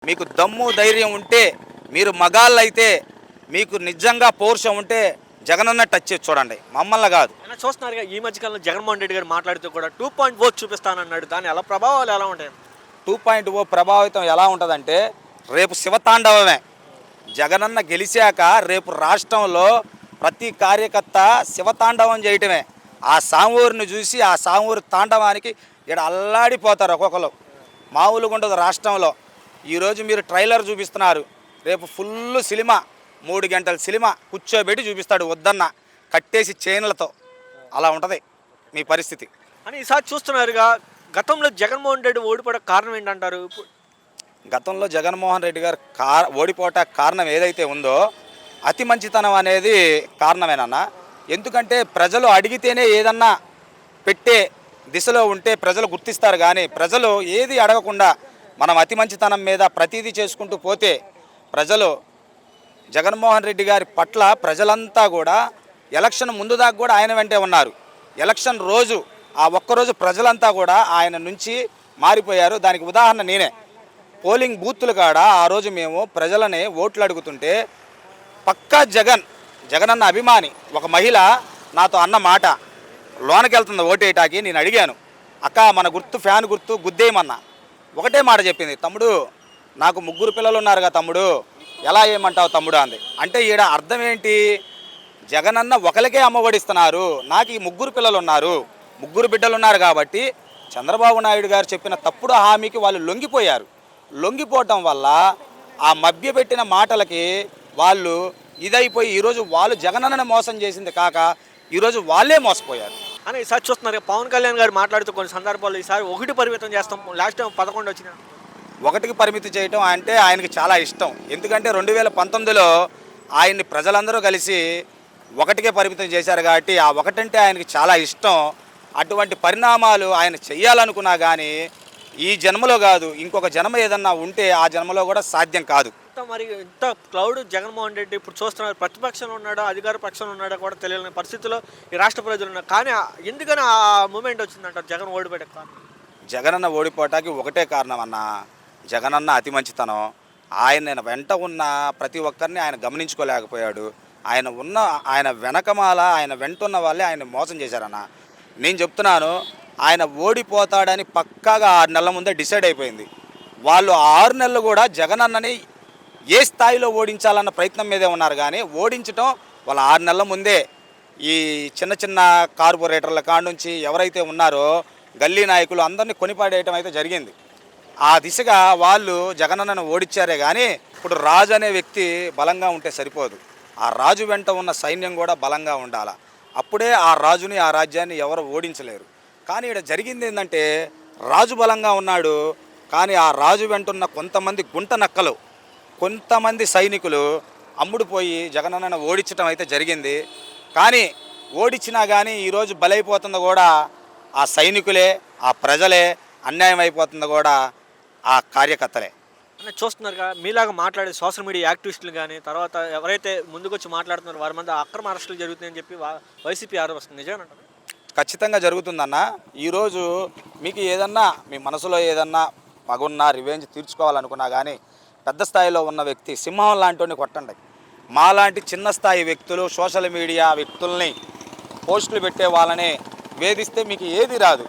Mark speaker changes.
Speaker 1: మీకు దమ్ము ధైర్యం ఉంటే, మీరు మగాళ్ళైతే, మీకు నిజంగా పౌరుషం ఉంటే జగనన్న టచ్ చేసి చూడండి, మమ్మల్ని కాదు.
Speaker 2: చూస్తున్నారుగా ఈ మధ్యకాలంలో జగన్మోహన్ రెడ్డి గారు మాట్లాడుతూ కూడా 2.0 చూపిస్తానన్నాడు. దాని ఎలా ప్రభావాలు ఎలా ఉంటాయి?
Speaker 1: 2.0 ప్రభావితం ఎలా ఉంటుందంటే, రేపు శివతాండవమే. జగనన్న గెలిచాక రేపు రాష్ట్రంలో ప్రతి కార్యకర్త శివతాండవం చేయటమే. ఆ సామూరిని చూసి ఆ సామూరి తాండవానికి ఇక్కడ అల్లాడిపోతారు ఒక్కొక్కరు. మామూలుగా ఉండదు రాష్ట్రంలో. ఈరోజు మీరు ట్రైలర్ చూపిస్తున్నారు, రేపు ఫుల్ సినిమా, 3 గంటల సినిమా కూర్చోబెట్టి చూపిస్తాడు వద్దన్న, కట్టేసి చైన్లతో. అలా ఉంటుంది మీ పరిస్థితి
Speaker 2: అని ఈసారి చూస్తున్నారుగా. గతంలో జగన్మోహన్ రెడ్డి ఓడిపోవడం కారణం ఏంటంటారు?
Speaker 1: గతంలో జగన్మోహన్ రెడ్డి గారు ఓడిపోవటానికి కారణం ఏదైతే ఉందో అతి మంచితనం అనేది కారణమేనన్నా. ఎందుకంటే ప్రజలు అడిగితేనే ఏదన్నా పెట్టే దిశలో ఉంటే ప్రజలు గుర్తిస్తారు. కానీ ప్రజలు ఏది అడగకుండా మనం అతి మంచితనం మీద ప్రతీదీ చేసుకుంటూ పోతే ప్రజలు జగన్మోహన్ రెడ్డి గారి పట్ల ప్రజలంతా కూడా ఎలక్షన్ ముందు దాకా కూడా ఆయన వెంటే ఉన్నారు. ఎలక్షన్ రోజు ఆ ఒక్కరోజు ప్రజలంతా కూడా ఆయన నుంచి మారిపోయారు. దానికి ఉదాహరణ నేనే. పోలింగ్ బూత్లు కాడ ఆ రోజు మేము ప్రజలని ఓట్లు అడుగుతుంటే పక్కా జగనన్న అభిమాని ఒక మహిళ నాతో అన్న మాట, లోనకి వెళ్తుంది ఓటేటాకి. నేను అడిగాను, అక్క మన గుర్తు ఫ్యాన్ గుర్తు గుద్దేయమన్నా. ఒకటే మాట చెప్పింది, తమ్ముడు నాకు 3 పిల్లలు ఉన్నారుగా తమ్ముడు, ఎలా ఏమంటావు తమ్ముడు అంది. అంటే ఈడ అర్థం ఏంటి, జగనన్న ఒకరికే అమ్మఒడిస్తున్నారు, నాకు ఈ 3 పిల్లలు ఉన్నారు, 3 బిడ్డలు ఉన్నారు కాబట్టి చంద్రబాబు నాయుడు గారు చెప్పిన తప్పుడు హామీకి వాళ్ళు లొంగిపోయారు. లొంగిపోవటం వల్ల ఆ మభ్యపెట్టిన మాటలకి వాళ్ళు ఇదైపోయి ఈరోజు వాళ్ళు జగనన్నను మోసం చేసింది కాక ఈరోజు వాళ్ళే మోసపోయారు
Speaker 2: అని ఈసారి చూస్తున్నారు. పవన్ కళ్యాణ్ గారు మాట్లాడుతూ కొన్ని సందర్భాల్లో ఈసారి 1 పరిమితం చేస్తాం, లాస్ట్ టైం 11 వచ్చిన
Speaker 1: 1కి పరిమితి చేయటం అంటే ఆయనకి చాలా ఇష్టం. ఎందుకంటే 2019లో ఆయన్ని ప్రజలందరూ కలిసి 1కే పరిమితం చేశారు కాబట్టి ఆ 1 అంటే ఆయనకి చాలా ఇష్టం. అటువంటి పరిణామాలు ఆయన చెయ్యాలనుకున్నా కానీ ఈ జన్మలో కాదు, ఇంకొక జన్మ ఏదన్నా ఉంటే ఆ జన్మలో కూడా సాధ్యం కాదు.
Speaker 2: మరి ఇంత క్లౌడ్ జగన్మోహన్ రెడ్డి ఇప్పుడు చూస్తున్నారు, ప్రతిపక్షంలో ఉన్నాడా అధికార పక్షంలో ఉన్నాడా కూడా తెలియని పరిస్థితిలో ఈ రాష్ట్ర ప్రజలు ఉన్నారు. కానీ ఎందుకని ఆ మూమెంట్ వచ్చిందంటారు జగన్ ఓడిపోయే కారణం?
Speaker 1: జగనన్న ఓడిపోవటానికి ఒకటే కారణం అన్న, జగనన్న అతి మంచితనం. ఆయన వెంట ఉన్న ప్రతి ఒక్కరిని ఆయన గమనించుకోలేకపోయాడు. ఆయన వెనకమాల ఆయన వెంట ఉన్న వాళ్ళే ఆయన మోసం చేశారన్న. నేను చెప్తున్నాను, ఆయన ఓడిపోతాడని పక్కాగా 6 నెలల ముందే డిసైడ్ అయిపోయింది. వాళ్ళు 6 నెలలు కూడా జగనన్నని ఏ స్థాయిలో ఓడించాలన్న ప్రయత్నం మీదే ఉన్నారు. కానీ ఓడించడం వాళ్ళ 6 నెలల ముందే ఈ చిన్న చిన్న కార్పొరేటర్ల కాడ నుంచి ఎవరైతే ఉన్నారో గల్లీ నాయకులు అందరినీ కొనిపాడేయటం అయితే జరిగింది. ఆ దిశగా వాళ్ళు జగనన్నను ఓడించారే. కానీ ఇప్పుడు రాజు అనే వ్యక్తి బలంగా ఉంటే సరిపోదు, ఆ రాజు వెంట ఉన్న సైన్యం కూడా బలంగా ఉండాలి. అప్పుడే ఆ రాజుని ఆ రాజ్యాన్ని ఎవరు ఓడించలేరు. కానీ ఇక్కడ జరిగింది ఏంటంటే, రాజు బలంగా ఉన్నాడు కానీ ఆ రాజు వెంటున్న కొంతమంది గుంట నక్కలు, కొంతమంది సైనికులు అమ్ముడుపోయి జగనన్నను ఓడించడం అయితే జరిగింది. కానీ ఓడించినా కానీ ఈరోజు బలైపోతుంది కూడా ఆ సైనికులే, ఆ ప్రజలే, అన్యాయం అయిపోతుంది కూడా ఆ కార్యకర్తలే.
Speaker 2: అంటే చూస్తున్నారుగా, మీలాగా మాట్లాడే సోషల్ మీడియా యాక్టివిస్టులు కానీ తర్వాత ఎవరైతే ముందుకొచ్చి మాట్లాడుతున్నారో వారి మీద అక్రమ అరెస్టులు జరుగుతున్నాయని చెప్పి వైసీపీ ఆరోపిస్తుంది. నిజమేనంటారు?
Speaker 1: ఖచ్చితంగా జరుగుతుందన్న. ఈరోజు మీకు ఏదన్నా మీ మనసులో ఏదన్నా పగున్నా రివెంజ్ తీర్చుకోవాలనుకున్నా కానీ పెద్ద స్థాయిలో ఉన్న వ్యక్తి సింహం లాంటిని కొట్టండి. మాలాంటి చిన్న స్థాయి వ్యక్తులు సోషల్ మీడియా వ్యక్తుల్ని పోస్టులు పెట్టే వాళ్ళని వేధిస్తే మీకు ఏది రాదు.